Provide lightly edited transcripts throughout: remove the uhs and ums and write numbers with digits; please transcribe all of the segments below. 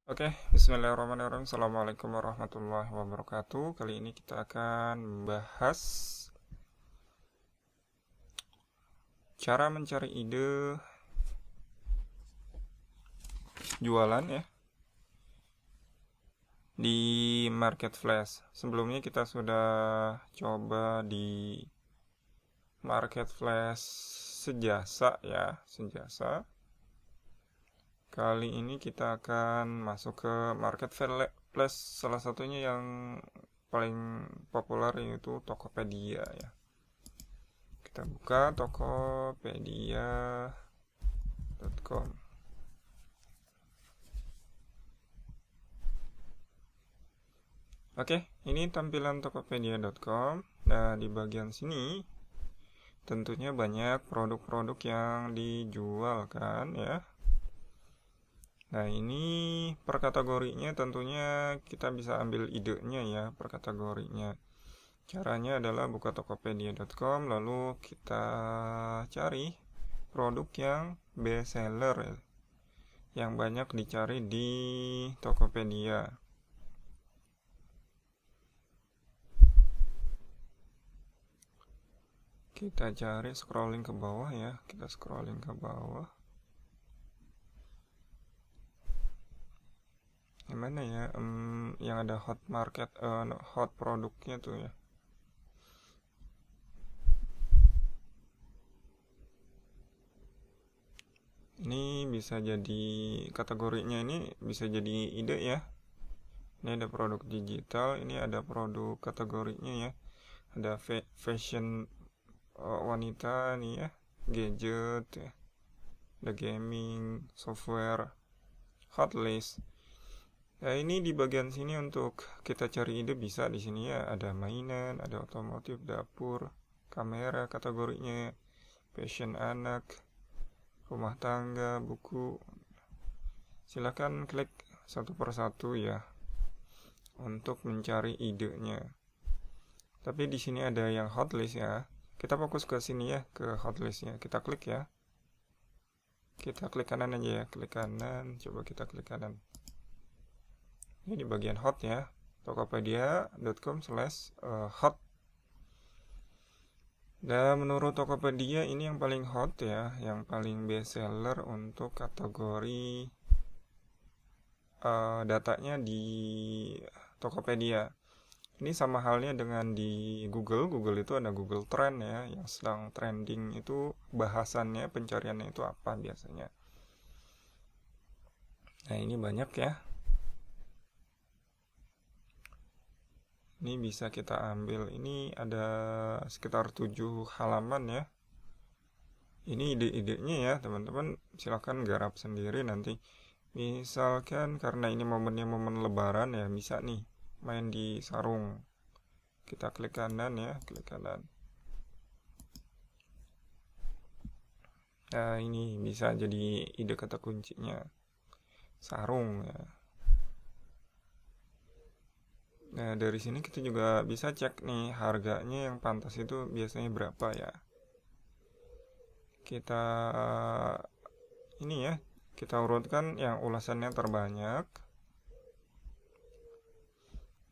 Oke, bismillahirrahmanirrahim. Assalamualaikum warahmatullahi wabarakatuh. Kali ini kita akan membahas cara mencari ide jualan ya di Market Flash. Sebelumnya kita sudah coba di Market Flash Sejasa ya, Sejasa. Kali ini kita akan masuk ke Market Flash, salah satunya yang paling populer yaitu Tokopedia ya. Kita buka tokopedia.com. Oke, ini tampilan tokopedia.com. Nah, di bagian sini tentunya banyak produk-produk yang dijual kan ya. Nah, ini per kategorinya tentunya kita bisa ambil idenya ya, per kategorinya. Caranya adalah buka tokopedia.com, lalu kita cari produk yang best seller ya, yang banyak dicari di Tokopedia. Kita cari scrolling ke bawah ya, kita scrolling ke bawah. Gimana ya, yang ada hot market, hot produknya tuh ya. Ini bisa jadi kategorinya, ini bisa jadi ide ya. Ini ada produk digital, ini ada produk kategorinya ya. Ada fashion wanita nih ya, gadget ya. Ada gaming, software, hotlist. Nah, ini di bagian sini untuk kita cari ide bisa di sini ya. Ada mainan, ada otomotif, dapur, kamera kategorinya, fashion anak, rumah tangga, buku. Silakan klik satu persatu ya untuk mencari idenya. Tapi di sini ada yang hotlist ya. Kita fokus ke sini ya, ke hotlistnya. Kita klik ya. Kita klik kanan aja ya, klik kanan. Coba kita klik kanan. Ini di bagian hot ya, tokopedia.com/hot. Dan menurut Tokopedia ini yang paling hot ya, yang paling best seller untuk kategori datanya di Tokopedia. Ini sama halnya dengan di Google. Google itu ada Google Trend ya, yang sedang trending itu bahasannya, pencariannya itu apa biasanya. Nah, ini banyak ya. Ini bisa kita ambil. Ini ada sekitar 7 halaman ya. Ini ide-idenya ya, teman-teman. Silakan garap sendiri nanti. Misalkan karena ini momennya momen lebaran ya, bisa nih main di sarung. Kita klik kanan ya, klik kanan. Nah, ini bisa jadi ide kata kuncinya. Sarung ya. Nah, dari sini kita juga bisa cek nih harganya yang pantas itu biasanya berapa ya. Kita ini ya, kita urutkan yang ulasannya terbanyak.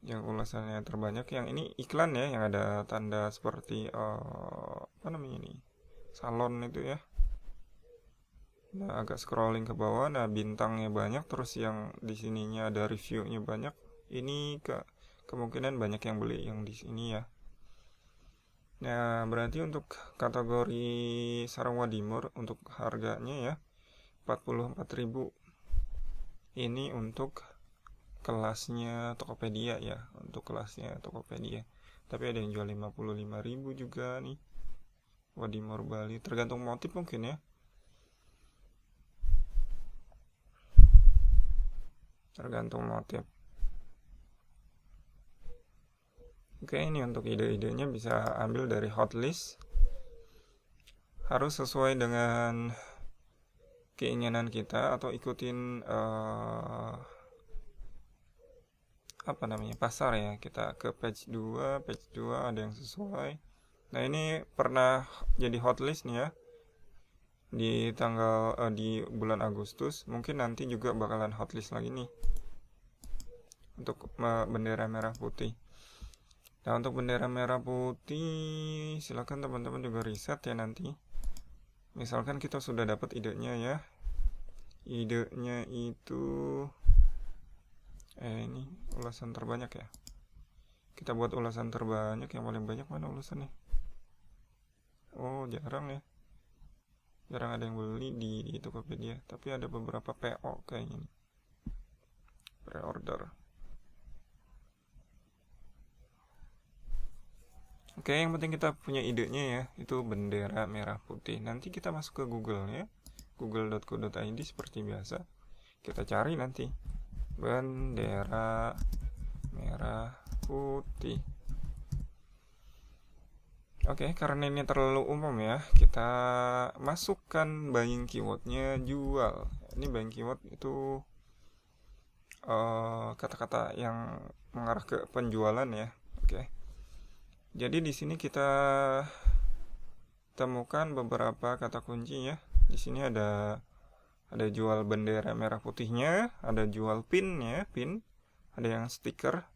Yang ulasannya terbanyak, yang ini iklan ya, yang ada tanda seperti apa namanya ini? Salon itu ya. Nah, agak scrolling ke bawah, nah bintangnya banyak, terus yang di sininya ada reviewnya banyak. Ini kemungkinan banyak yang beli yang di sini ya. Nah, berarti untuk kategori sarung wadimor untuk harganya ya 44.000. Ini untuk kelasnya Tokopedia ya, untuk kelasnya Tokopedia. Tapi ada yang jual 55.000 juga nih. Wadimor Bali, tergantung motif mungkin ya. Tergantung motif. Oke, ini untuk ide-idenya bisa ambil dari hotlist. Harus sesuai dengan keinginan kita atau ikutin apa namanya, pasar ya. Kita ke page 2 ada yang sesuai. Nah, ini pernah jadi hotlist nih ya di tanggal di bulan Agustus. Mungkin nanti juga bakalan hotlist lagi nih untuk bendera merah putih. Nah, untuk bendera merah putih silakan teman-teman juga riset ya nanti. Misalkan kita sudah dapat idenya ya. Idenya itu ini ulasan terbanyak ya. Kita buat ulasan terbanyak, yang paling banyak mana ulasannya? Oh, jarang ya. Jarang ada yang beli di Tokopedia, tapi ada beberapa PO kayaknya nih. Pre-order. Oke, yang penting kita punya idenya ya, itu bendera merah putih. Nanti kita masuk ke Google ya, google.co.id seperti biasa. Kita cari nanti bendera merah putih. Oke, karena ini terlalu umum ya, kita masukkan buying keywordnya jual. Ini buying keyword itu kata-kata yang mengarah ke penjualan ya. Oke. Jadi di sini kita temukan beberapa kata kunci ya. Di sini ada jual bendera merah putihnya, ada jual pin ya, pin, ada yang stiker.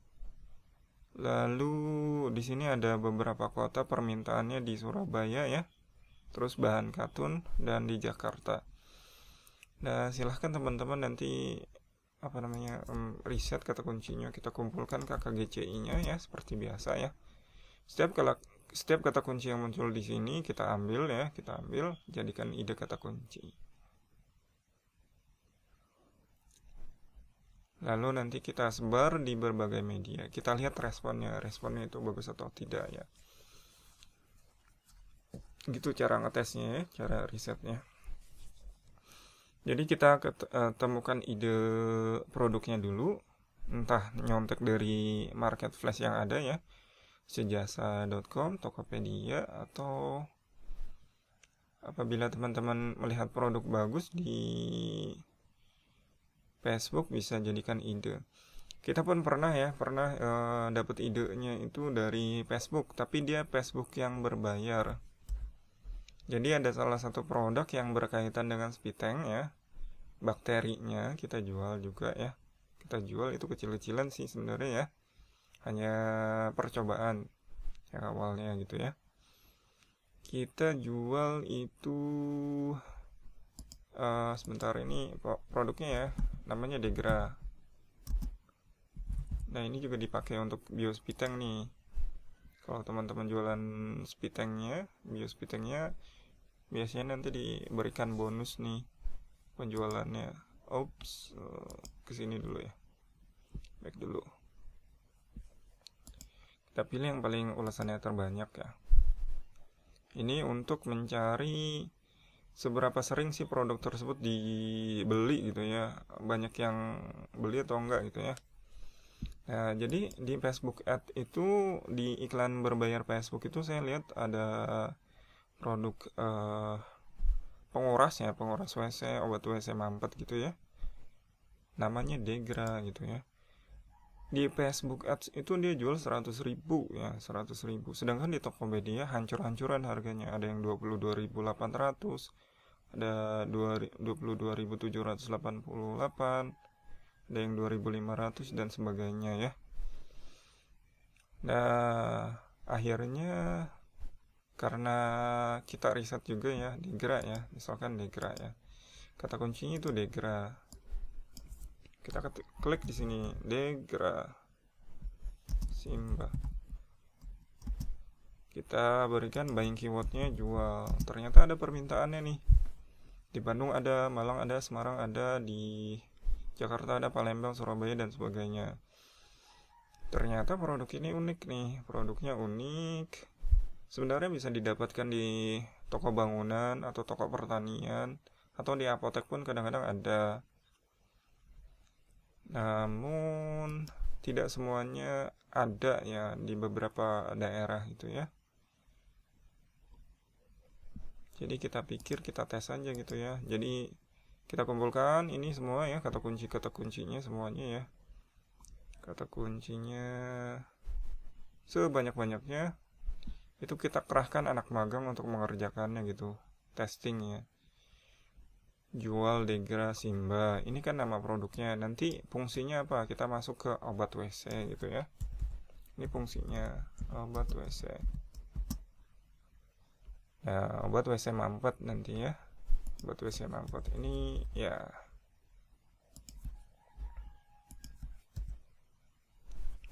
Lalu di sini ada beberapa kota permintaannya di Surabaya ya. Terus bahan katun dan di Jakarta. Nah, silahkan teman-teman nanti riset kata kuncinya, kita kumpulkan KKGCI-nya ya seperti biasa ya. Setiap kata kunci yang muncul di sini kita ambil ya, jadikan ide kata kunci. Lalu nanti kita sebar di berbagai media. Kita lihat responnya itu bagus atau tidak ya. Gitu cara ngetesnya ya, cara risetnya. Jadi kita temukan ide produknya dulu, entah nyontek dari marketplace yang ada ya, sejasa.com, Tokopedia, atau apabila teman-teman melihat produk bagus di Facebook bisa jadikan ide. Kita pun pernah dapat idenya itu dari Facebook, tapi dia Facebook yang berbayar. Jadi ada salah satu produk yang berkaitan dengan Spiteng ya, bakterinya kita jual juga ya. Kita jual itu kecil-kecilan sih sebenarnya ya, hanya percobaan yang awalnya gitu ya. Kita jual itu sebentar, ini produknya ya, namanya Degra. Nah, ini juga dipakai untuk biospiteng nih. Kalau teman-teman jualan biospitengnya biasanya nanti diberikan bonus nih penjualannya. Kesini dulu ya, back dulu. Kita pilih yang paling ulasannya terbanyak ya. Ini untuk mencari seberapa sering sih produk tersebut dibeli gitu ya, banyak yang beli atau enggak gitu ya. Nah, jadi di Facebook Ad itu, di iklan berbayar Facebook itu saya lihat ada produk penguras WC, obat WC mampet gitu ya, namanya Degra gitu ya. Di Facebook Ads itu dia jual 100.000 ya, 100.000. Sedangkan di Tokopedia hancur-hancuran harganya, ada yang 22.800, ada 22.788, ada yang 2.500 dan sebagainya ya. Nah, akhirnya karena kita riset juga ya, Degra ya, misalkan Degra ya, kata kuncinya itu Degra. Kita klik di sini, Degra Simba. Kita berikan buying keywordnya jual. Ternyata ada permintaannya nih. Di Bandung ada, Malang ada, Semarang ada, di Jakarta ada, Palembang, Surabaya dan sebagainya. Ternyata produk ini unik nih, produknya unik. Sebenarnya bisa didapatkan di toko bangunan atau toko pertanian, atau di apotek pun kadang-kadang ada. Namun tidak semuanya ada ya, di beberapa daerah gitu ya. Jadi kita pikir kita tes aja gitu ya. Jadi kita kumpulkan ini semua ya, kata kuncinya semuanya ya. Kata kuncinya sebanyak-banyaknya. Itu kita kerahkan anak magang untuk mengerjakannya gitu, testing ya. jual Degra Simba. Ini kan nama produknya. Nanti fungsinya apa? Kita masuk ke obat WC gitu ya. Ini fungsinya obat WC. Ya, obat WC mampet nanti ya. Obat WC mampet ini ya.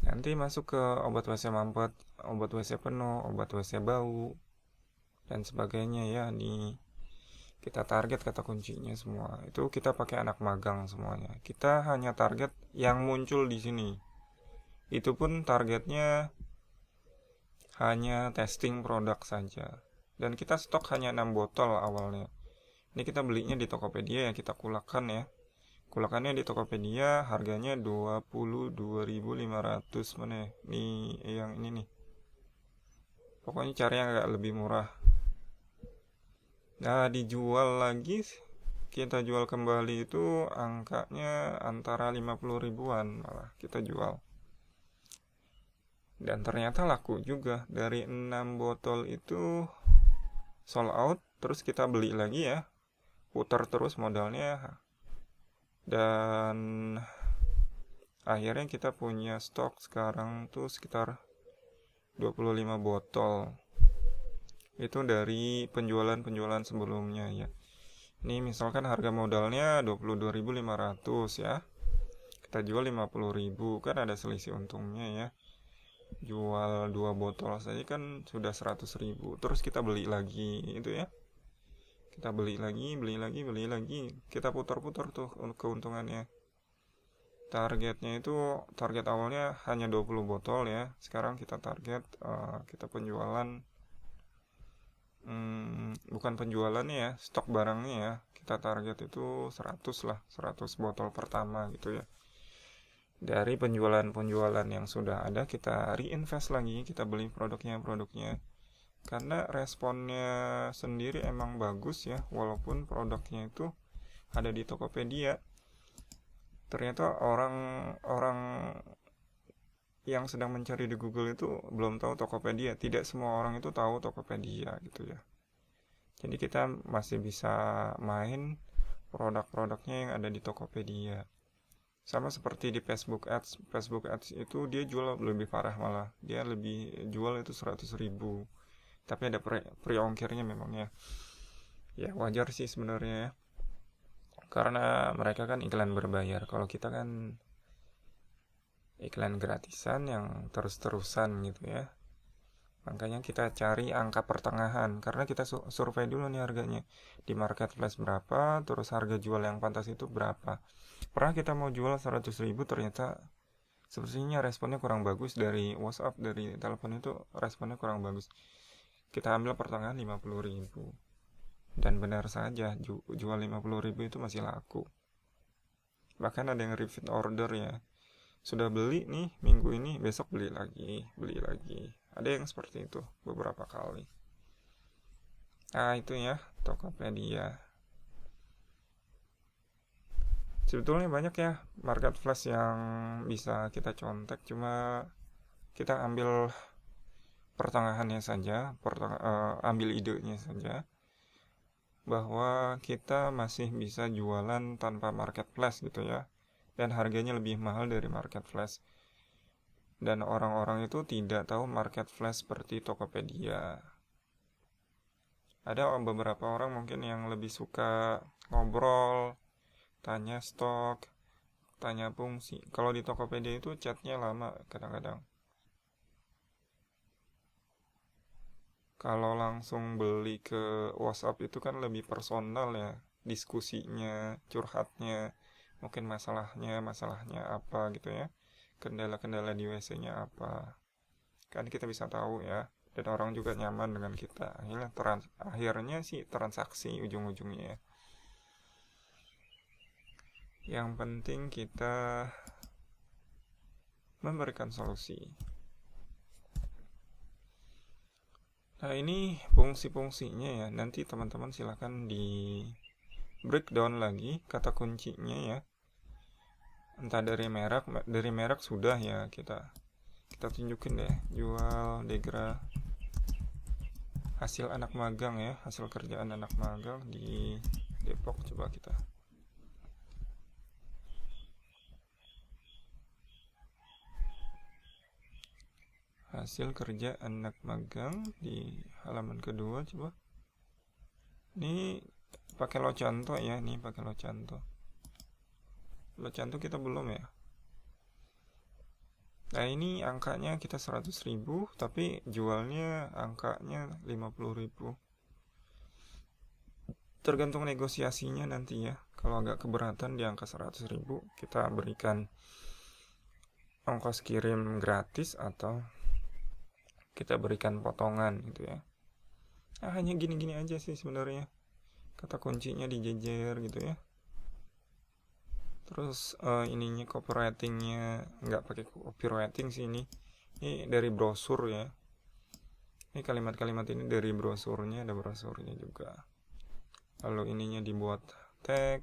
Nanti masuk ke obat WC mampet, obat WC penuh, obat WC bau, dan sebagainya ya. Nih kita target kata kuncinya semua. Itu kita pakai anak magang semuanya. Kita hanya target yang muncul di sini. Itu pun targetnya hanya testing produk saja. Dan kita stok hanya 6 botol awalnya. Ini kita belinya di Tokopedia ya, kita kulakan ya. Kulakannya di Tokopedia harganya 22.500 mana ya? Nih yang ini nih. Pokoknya cari yang agak lebih murah. Nah, dijual lagi, kita jual kembali itu angkanya antara 50 ribuan malah kita jual. Dan ternyata laku juga. Dari 6 botol itu sold out, terus kita beli lagi ya. Putar terus modalnya. Dan akhirnya kita punya stok sekarang tuh sekitar 25 botol. Itu dari penjualan-penjualan sebelumnya ya. Ini misalkan harga modalnya 22.500 ya. Kita jual 50.000, kan ada selisih untungnya ya. Jual 2 botol saja kan sudah 100.000. Terus kita beli lagi itu ya. Kita beli lagi. Kita putar-putar tuh keuntungannya. Targetnya itu, target awalnya hanya 20 botol ya. Sekarang kita target kita penjualan bukan penjualannya ya, stok barangnya ya. Kita target itu 100 lah, 100 botol pertama gitu ya. Dari penjualan-penjualan yang sudah ada kita reinvest lagi, kita beli produknya. Karena responnya sendiri emang bagus ya, walaupun produknya itu ada di Tokopedia. Ternyata orang yang sedang mencari di Google itu belum tahu Tokopedia. Tidak semua orang itu tahu Tokopedia gitu ya. Jadi kita masih bisa main produk-produknya yang ada di Tokopedia. Sama seperti di Facebook Ads. Facebook Ads itu dia jual lebih parah malah. Dia lebih jual itu 100.000. Tapi ada pre-ongkirnya memang ya. Ya wajar sih sebenarnya ya. Karena mereka kan iklan berbayar. Kalau kita kan iklan gratisan yang terus-terusan gitu ya. Makanya kita cari angka pertengahan. Karena kita survei dulu nih harganya. Di marketplace berapa, terus harga jual yang pantas itu berapa. Pernah kita mau jual 100.000, ternyata sepertinya responnya kurang bagus. Dari WhatsApp, dari telepon itu responnya kurang bagus. Kita ambil pertengahan 50.000. Dan benar saja, jual 50.000 itu masih laku. Bahkan ada yang repeat order ya. Sudah beli nih minggu ini, besok beli lagi. Ada yang seperti itu beberapa kali. Nah itu ya, Tokopedia. Sebetulnya banyak ya marketplace yang bisa kita contek, cuma kita ambil pertengahannya saja, ambil idenya saja, bahwa kita masih bisa jualan tanpa marketplace gitu ya, dan harganya lebih mahal dari marketplace. Dan orang-orang itu tidak tahu marketplace seperti Tokopedia. Ada beberapa orang mungkin yang lebih suka ngobrol, tanya stok, tanya fungsi. Kalau di Tokopedia itu chatnya lama kadang-kadang. Kalau langsung beli ke WhatsApp itu kan lebih personal ya, diskusinya, curhatnya, mungkin masalahnya apa gitu ya, kendala-kendala di WC-nya apa, kan kita bisa tahu ya, dan orang juga nyaman dengan kita. Akhirnya sih transaksi ujung-ujungnya ya. Yang penting kita memberikan solusi. Nah ini fungsi-fungsinya ya. Nanti teman-teman silahkan di breakdown lagi kata kuncinya ya. Entah dari merek sudah ya, kita tunjukin deh. Jual Degra hasil anak magang ya, hasil kerjaan anak magang di Depok. Coba kita hasil kerja anak magang di halaman kedua. Coba ini pakai Locanto ya, nih pakai Locanto. Locanto kita belum ya. Nah ini angkanya kita 100.000, tapi jualnya angkanya 50.000. Tergantung negosiasinya nanti ya. Kalau agak keberatan di angka 100.000, kita berikan ongkos kirim gratis atau kita berikan potongan gitu ya. Nah, hanya gini-gini aja sih sebenarnya. Kata kuncinya dijejer gitu ya. Terus ininya copywritingnya nggak pakai copywriting sih ini dari brosur ya. Ini kalimat-kalimat ini dari brosurnya, ada brosurnya juga. Lalu ininya dibuat tag.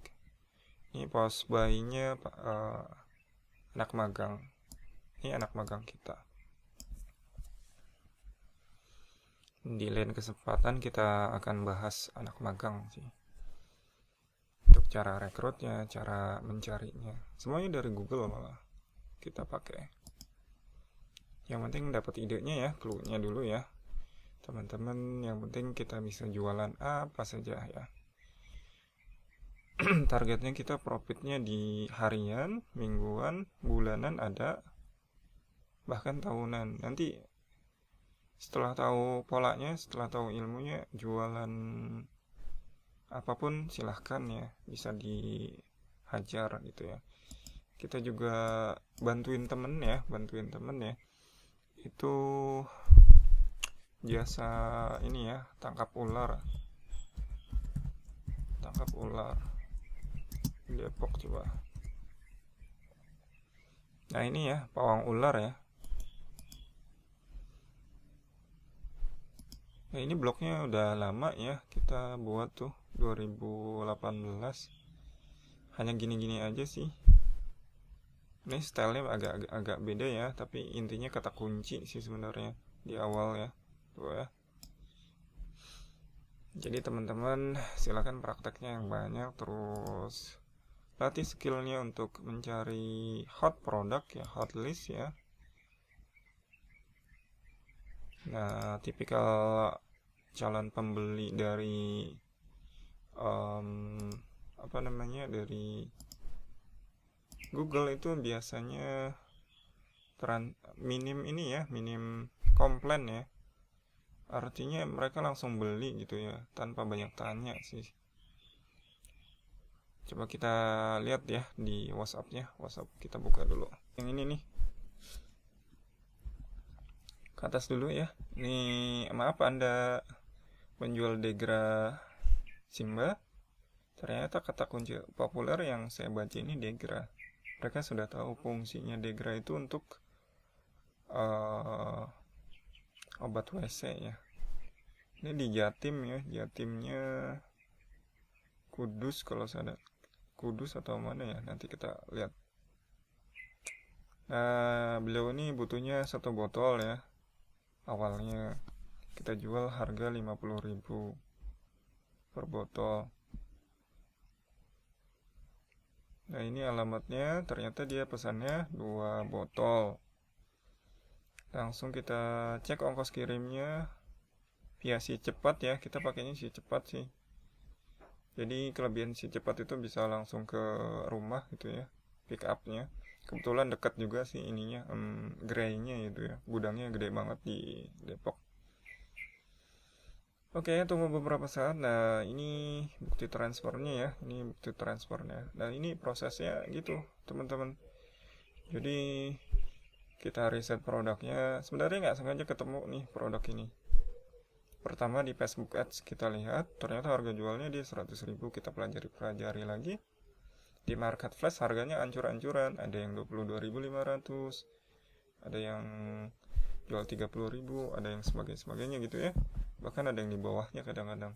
Ini post buy-nya anak magang. Ini anak magang kita. Di lain kesempatan kita akan bahas anak magang sih. Untuk cara rekrutnya, cara mencarinya, semuanya dari Google malah kita pakai. Yang penting dapat idenya ya, clue-nya dulu ya teman-teman. Yang penting kita bisa jualan apa saja ya. Targetnya kita profitnya di harian, mingguan, bulanan ada, bahkan tahunan. Nanti setelah tahu polanya, setelah tahu ilmunya, jualan apapun silahkan ya, bisa dihajar gitu ya. Kita juga bantuin temen ya, itu jasa ini ya, tangkap ular Depok. Coba nah ini ya, pawang ular ya. Nah ini blognya udah lama ya, kita buat tuh 2018. Hanya gini-gini aja sih. Ini stylenya agak beda ya, tapi intinya kata kunci sih sebenarnya di awal ya. Tuh ya. Jadi teman-teman silakan prakteknya yang banyak, terus latih skillnya untuk mencari hot product ya, hot list ya. Nah, tipikal calon pembeli dari dari Google itu biasanya minim komplain ya. Artinya mereka langsung beli gitu ya, tanpa banyak tanya sih. Coba kita lihat ya di WhatsApp-nya. WhatsApp kita buka dulu. Yang ini nih. Ke atas dulu ya. Ini maaf Anda penjual Degra Simba. Ternyata kata kunci populer yang saya baca ini Degra. Mereka sudah tahu fungsinya Degra itu untuk obat WC ya. Ini di Jatim ya, Jatimnya Kudus kalau saya Kudus atau mana ya, nanti kita lihat. Nah, beliau ini butuhnya 1 botol ya. Awalnya kita jual harga 50.000 per botol. Nah, ini alamatnya, ternyata dia pesannya 2 botol. Langsung kita cek ongkos kirimnya via Si Cepat ya, kita pakainya Si Cepat sih. Jadi kelebihan Si Cepat itu bisa langsung ke rumah gitu ya, pick up-nya. Kebetulan dekat juga sih ininya, gerainya gitu ya, gudangnya gede banget di Depok. Oke, tunggu beberapa saat. Nah, ini bukti transfernya ya, Nah, ini prosesnya gitu teman-teman. Jadi kita riset produknya, sebenarnya nggak sengaja ketemu nih produk ini. Pertama di Facebook Ads kita lihat, ternyata harga jualnya di 100.000. Kita pelajari lagi. Di Marketplace harganya ancur-ancuran, ada yang 22.500, ada yang jual 30.000, ada yang sebagainya gitu ya. Bahkan ada yang di bawahnya kadang-kadang.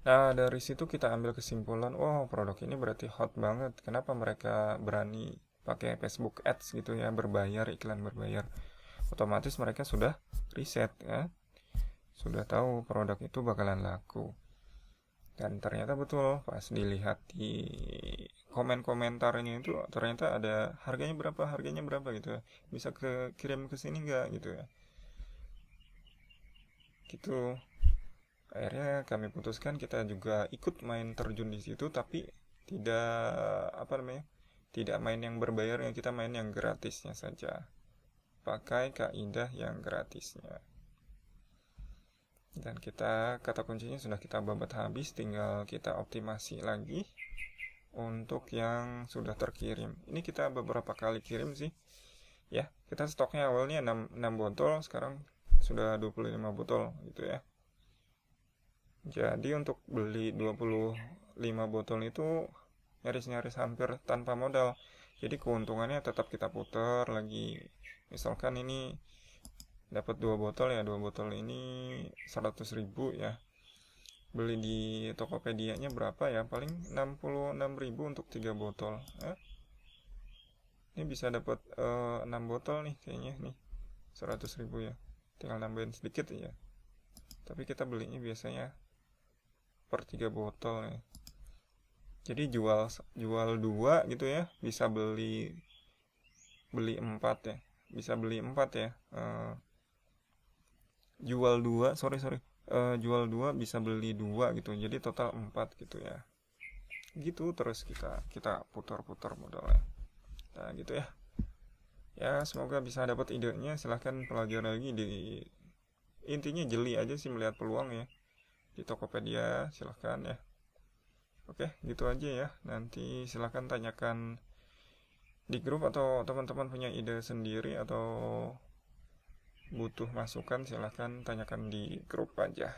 Nah, dari situ kita ambil kesimpulan, produk ini berarti hot banget. Kenapa mereka berani pakai Facebook Ads gitu ya, iklan berbayar. Otomatis mereka sudah riset ya, sudah tahu produk itu bakalan laku. Dan ternyata betul, pas dilihat di komen-komentarnya itu ternyata ada harganya berapa gitu ya. Bisa kirim ke sini nggak gitu ya. Gitu. Akhirnya kami putuskan kita juga ikut main terjun di situ, tapi tidak apa namanya? Tidak main yang berbayarnya, kita main yang gratisnya saja. Pakai kaidah yang gratisnya. Dan kita kata kuncinya sudah kita babat habis, tinggal kita optimasi lagi untuk yang sudah terkirim. Ini kita beberapa kali kirim sih. Ya, kita stoknya awalnya 6 botol, sekarang sudah 25 botol gitu ya. Jadi untuk beli 25 botol itu nyaris-nyaris hampir tanpa modal. Jadi keuntungannya tetap kita putar lagi. Misalkan ini dapat 2 botol ya, 2 botol ini 100.000 ya. Beli di Tokopedia-nya berapa ya? Paling 66.000 untuk 3 botol. Ini bisa dapat 6 botol nih kayaknya nih. 100.000 ya. Tinggal nambahin sedikit ya. Tapi kita belinya biasanya per 3 botol ya. Jadi jual 2 gitu ya, bisa beli 4 ya. Bisa beli 4 ya. Jual 2, sorry. Jual 2 bisa beli 2 gitu. Jadi total 4 gitu ya. Gitu terus kita putar-putar modalnya. Nah, gitu ya. Ya, semoga bisa dapat idenya. Silahkan pelajari lagi intinya jeli aja sih melihat peluang ya. Di Tokopedia silahkan ya. Oke, gitu aja ya. Nanti silahkan tanyakan di grup atau teman-teman punya ide sendiri atau butuh masukan silahkan tanyakan di grup aja.